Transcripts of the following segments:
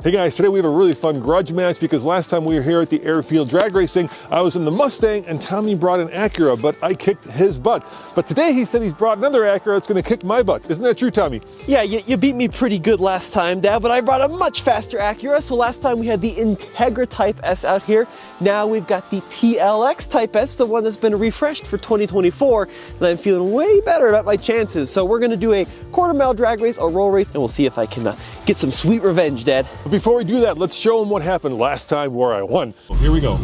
Hey guys, today we have a really fun grudge match because last time we were here at the airfield drag racing, I was in the Mustang and Tommy brought an Acura, but I kicked his butt. But today he said he's brought another Acura that's gonna kick my butt. Isn't that true, Tommy? Yeah, you beat me pretty good last time, Dad, but I brought a much faster Acura. So last time we had the Integra Type S out here. Now we've got the TLX Type S, the one that's been refreshed for 2024, and I'm feeling way better about my chances. So we're gonna do a quarter-mile drag race, a roll race, and we'll see if I can get some sweet revenge, Dad. But before we do that, let's show them what happened last time where I won. Well, here we go.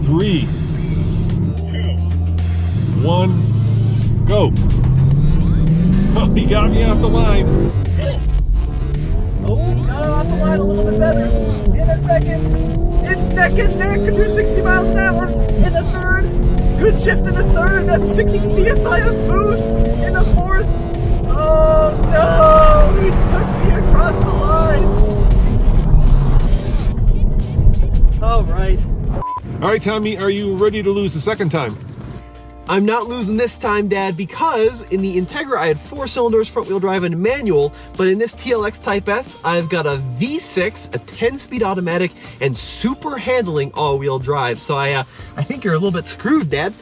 3, 2, 1, go. Oh, he got me off the line. Oh, got it off the line a little bit better. In a second. It's neck and neck through 60 miles an hour. In the third. Good shift in the third. That's 60 PSI of boost. In the fourth. Oh no! He took me across the line. All right. All right, Tommy, are you ready to lose the second time? I'm not losing this time, Dad, because in the Integra I had 4 cylinders, front wheel drive, and a manual, but in this TLX Type S, I've got a V6, a 10-speed automatic, and super handling all-wheel drive. So I think you're a little bit screwed, Dad.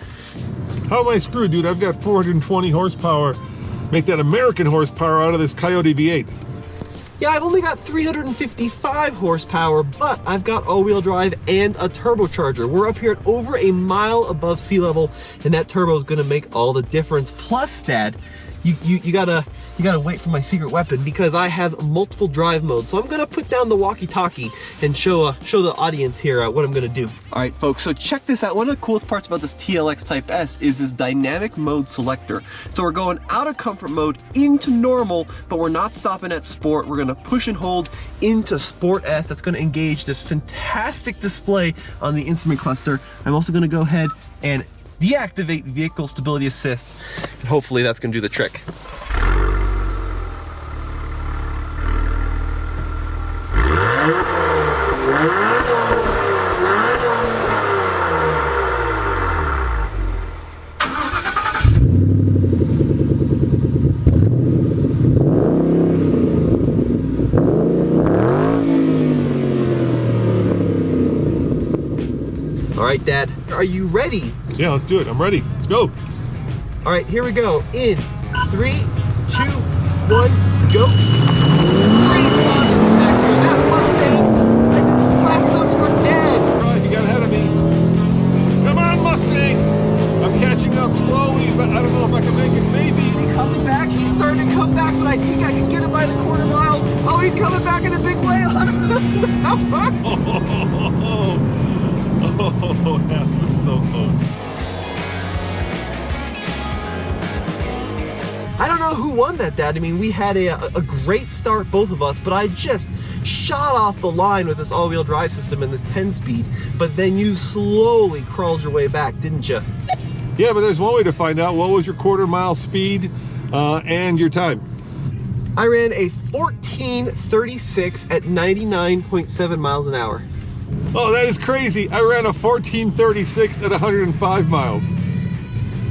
How am I screwed, dude? I've got 420 horsepower. Make that American horsepower out of this Coyote V8. Yeah, I've only got 355 horsepower, but I've got all-wheel drive and a turbocharger. We're up here at over a mile above sea level, and that turbo is gonna make all the difference. Plus, Dad, you gotta wait for my secret weapon because I have multiple drive modes. So I'm gonna put down the walkie-talkie and show the audience here what I'm gonna do. All right, folks, so check this out. One of the coolest parts about this TLX Type S is this dynamic mode selector. So we're going out of comfort mode into normal, but we're not stopping at sport. We're gonna push and hold into Sport S. That's gonna engage this fantastic display on the instrument cluster. I'm also gonna go ahead and deactivate vehicle stability assist, and hopefully that's gonna do the trick. All right, Dad, are you ready? Yeah, let's do it. I'm ready. Let's go. All right, here we go. In 3, 2, 1, go. Great launch of this Acura. That Mustang, I just left them for dead. All right, you got ahead of me. Come on, Mustang. I'm catching up slowly, but I don't know if I can make it. Maybe. Is he coming back? He's starting to come back, but I think I can get him by the quarter mile. Oh, he's coming back in a big way. 100 miles an hour. Oh, that was so close. I don't know who won that, Dad. I mean, we had a great start, both of us, but I just shot off the line with this all-wheel drive system and this 10-speed, but then you slowly crawled your way back, didn't you? Yeah, but there's one way to find out. What was your quarter-mile speed and your time? I ran a 14:36 at 99.7 miles an hour. Oh, that is crazy. I ran a 14:36 at 105 miles.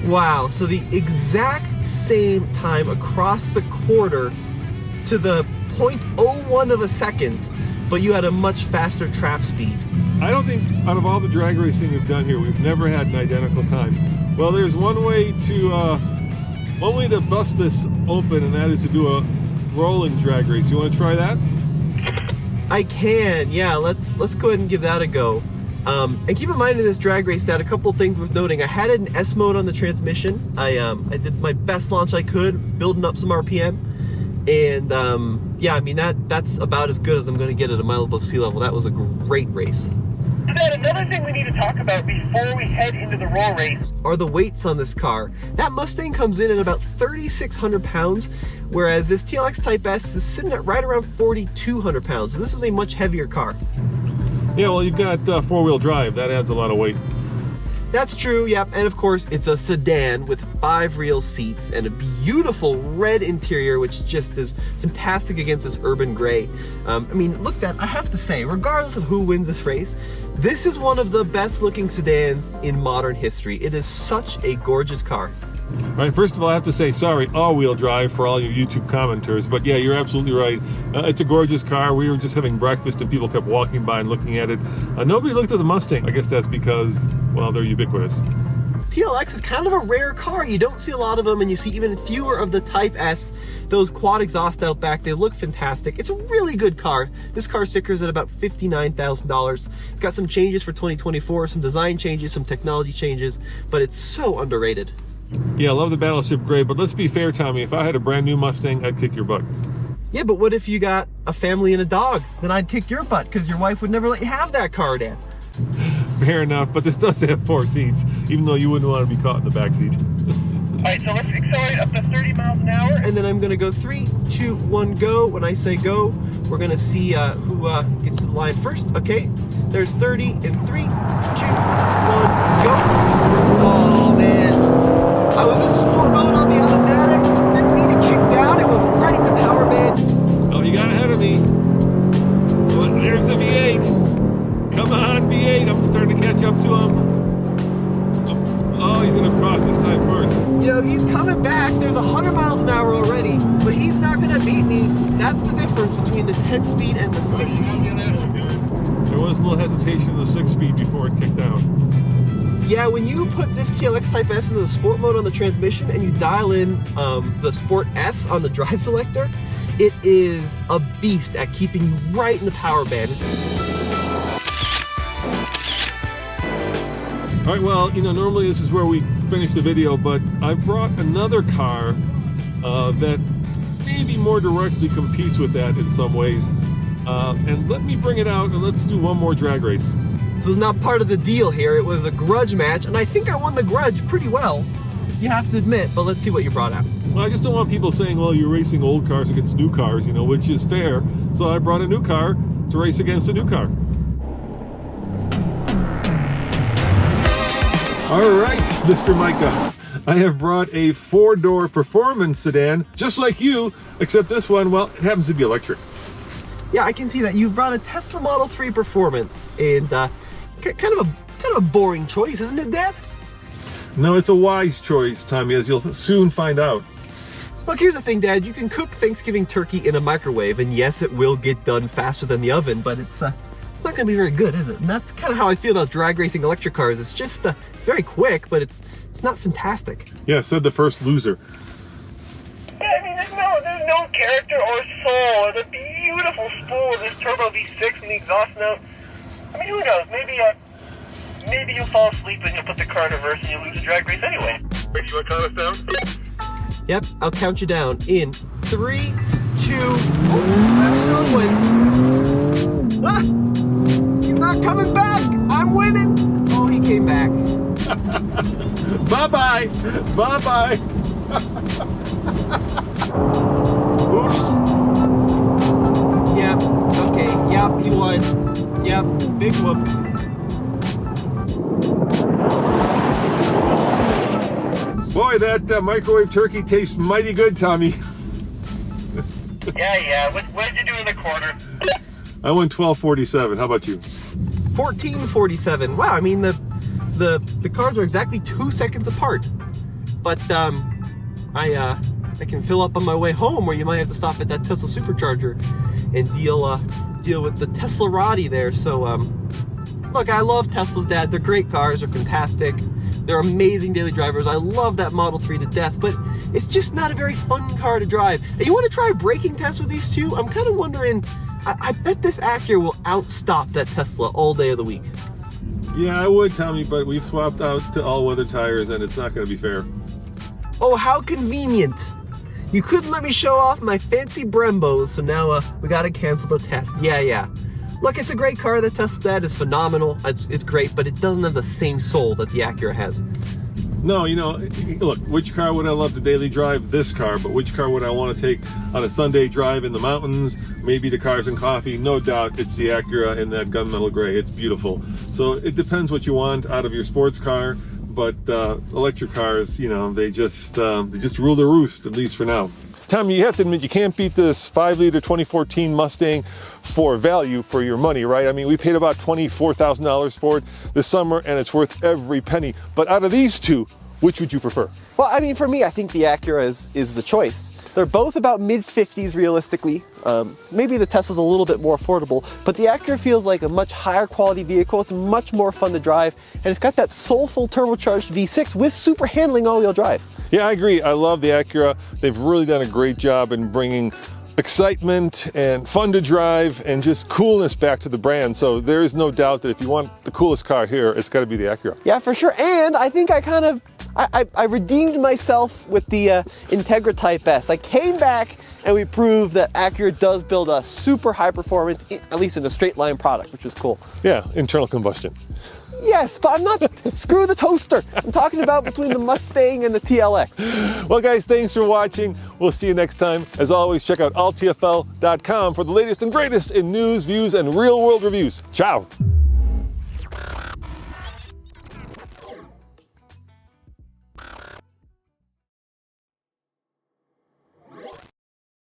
Wow, so the exact same time across the quarter to the 0.01 of a second, but you had a much faster trap speed. I don't think out of all the drag racing we've done here, we've never had an identical time. Well, there's one way to bust this open, and that is to do a rolling drag race. You want to try that? I can, yeah, let's go ahead and give that a go. And keep in mind in this drag race, Dad, a couple things worth noting. I had an S mode on the transmission. I did my best launch I could, building up some RPM. And yeah, I mean, that's about as good as I'm gonna get at a mile above sea level. That was a great race. Dad, another thing we need to talk about before we head into the roll race are the weights on this car. That Mustang comes in at about 3,600 pounds, whereas this TLX Type S is sitting at right around 4,200 pounds. And this is a much heavier car. Yeah, well, you've got four-wheel drive. That adds a lot of weight. That's true, yep. And of course, it's a sedan with 5 real seats and a beautiful red interior, which just is fantastic against this urban gray. I mean, look, Dad, I have to say, regardless of who wins this race, this is one of the best looking sedans in modern history. It is such a gorgeous car. All right, first of all, I have to say sorry, all-wheel drive for all you YouTube commenters, but yeah, you're absolutely right. It's a gorgeous car. We were just having breakfast and people kept walking by and looking at it. Nobody looked at the Mustang. I guess that's because, well, they're ubiquitous. TLX is kind of a rare car. You don't see a lot of them, and you see even fewer of the Type S. Those quad exhaust out back, they look fantastic. It's a really good car. This car sticker is at about $59,000. It's got some changes for 2024, some design changes, some technology changes, but it's so underrated. Yeah, I love the Battleship Gray, but let's be fair, Tommy. If I had a brand new Mustang, I'd kick your butt. Yeah, but what if you got a family and a dog? Then I'd kick your butt because your wife would never let you have that car, Dad. Fair enough, but this does have 4 seats, even though you wouldn't want to be caught in the back seat. Alright, so let's accelerate up to 30 miles an hour. And then I'm gonna go 3, 2, 1, go. When I say go, we're gonna see who gets to the line first. Okay, there's 30 in 3, 2, 1, go. Oh man, I was in sport mode on the automatic. Didn't mean to kick down. It was right in the power band. Oh, he got ahead of me. Well, there's the V8. Come on, V8. I'm starting to catch up to him. Oh, he's going to cross this time first. You know, he's coming back. There's 100 miles an hour already, but he's not going to beat me. That's the difference between the 10 speed and the 6 speed. There was a little hesitation in the 6 speed before it kicked down. Yeah, when you put this TLX Type S into the sport mode on the transmission and you dial in the Sport S on the drive selector, it is a beast at keeping you right in the power band. All right, well, you know, normally this is where we finish the video, but I brought another car that maybe more directly competes with that in some ways. And let me bring it out and let's do one more drag race. This was not part of the deal here. It was a grudge match, and I think I won the grudge pretty well. You have to admit, but let's see what you brought out. Well, I just don't want people saying, well, you're racing old cars against new cars, you know, which is fair. So I brought a new car to race against a new car. All right, Mr. Micah, I have brought a 4-door performance sedan, just like you, except this one, well, it happens to be electric. Yeah, I can see that. You've brought a Tesla Model 3 Performance, and kind of a boring choice, isn't it, Dad? No, it's a wise choice, Tommy, as you'll soon find out. Look, here's the thing, Dad. You can cook Thanksgiving turkey in a microwave, and yes, it will get done faster than the oven, but it's not going to be very good, is it? And that's kind of how I feel about drag racing electric cars. It's just, it's very quick, but it's not fantastic. Yeah, said the first loser. Yeah, I mean, there's no character or soul or the beautiful spool of this turbo V6 and the exhaust note. I mean, who knows? Maybe you'll fall asleep and you'll put the car in reverse and you'll lose the drag race anyway. Ready, you want to count us down? Yep, I'll count you down in 3, 2, oh, wins. Ah! He's not coming back! I'm winning! Oh, he came back. Bye-bye! Bye-bye! Oops. Yep, okay, yep, he won. Yep, big whoop. Boy, that microwave turkey tastes mighty good, Tommy. Yeah. What did you do in the quarter? I won 12.47. How about you? 14.47. Wow, I mean, the cars are exactly 2 seconds apart. But I can fill up on my way home, where you might have to stop at that Tesla supercharger and deal with the Tesla-Rati there. So look, I love Teslas, Dad. They're great cars. They're fantastic. They're amazing daily drivers. I love that Model 3 to death, but it's just not a very fun car to drive. And you want to try a braking test with these two? I'm kind of wondering, I bet this Acura will outstop that Tesla all day of the week. Yeah, I would, Tommy, but we've swapped out to all-weather tires, and it's not going to be fair. Oh, how convenient. You couldn't let me show off my fancy Brembos, so now we got to cancel the test. Yeah. Look, it's a great car. The Tesla, that is phenomenal. It's great, but it doesn't have the same soul that the Acura has. No, you know, look, which car would I love to daily drive? This car. But which car would I want to take on a Sunday drive in the mountains? Maybe to Cars and Coffee? No doubt it's the Acura in that gunmetal gray. It's beautiful. So it depends what you want out of your sports car. But electric cars, you know, they just rule the roost, at least for now. Tommy, you have to admit, you can't beat this 5-liter 2014 Mustang for value for your money, right? I mean, we paid about $24,000 for it this summer, and it's worth every penny. But out of these two, which would you prefer? Well, I mean, for me, I think the Acura is the choice. They're both about mid-50s realistically. Maybe the Tesla's a little bit more affordable, but the Acura feels like a much higher quality vehicle. It's much more fun to drive, and it's got that soulful turbocharged V6 with super handling all-wheel drive. Yeah, I agree. I love the Acura. They've really done a great job in bringing excitement and fun to drive and just coolness back to the brand. So there is no doubt that if you want the coolest car here, it's got to be the Acura. Yeah, for sure. And I think I redeemed myself with the Integra Type S. I came back and we proved that Acura does build a super high performance, at least in a straight line product, which is cool. Yeah, internal combustion. Yes, but I'm not, screw the toaster. I'm talking about between the Mustang and the TLX. Well, guys, thanks for watching. We'll see you next time. As always, check out alltfl.com for the latest and greatest in news, views, and real world reviews. Ciao.